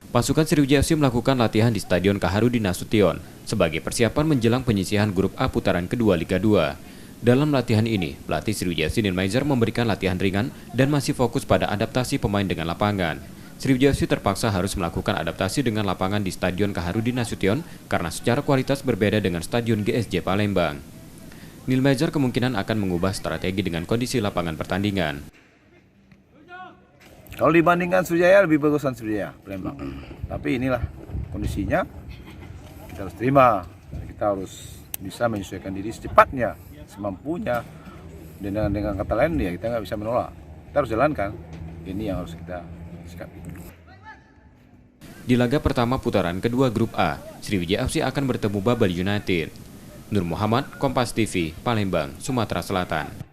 Pasukan Sriwijaya FC melakukan latihan di Stadion Kaharudin Nasution sebagai persiapan menjelang penyisihan grup A putaran kedua Liga 2. Dalam latihan ini, pelatih Sriwijaya FC Neilmaizer memberikan latihan ringan dan masih fokus pada adaptasi pemain dengan lapangan. Sriwijaya FC terpaksa harus melakukan adaptasi dengan lapangan di Stadion Kaharudin Nasution karena secara kualitas berbeda dengan Stadion GSJ Palembang. Neilmaizer kemungkinan akan mengubah strategi dengan kondisi lapangan pertandingan. Kalau dibandingkan Sriwijaya lebih bagusan Sriwijaya Palembang. Tapi inilah kondisinya, kita harus terima. Kita harus bisa menyesuaikan diri secepatnya, semampunya. Dengan kata lain ya kita nggak bisa menolak. Kita harus jalankan. Ini yang harus kita sikapi. Di laga pertama putaran kedua grup A, Sriwijaya FC akan bertemu Babel United. Nur Muhammad, Kompas TV, Palembang, Sumatera Selatan.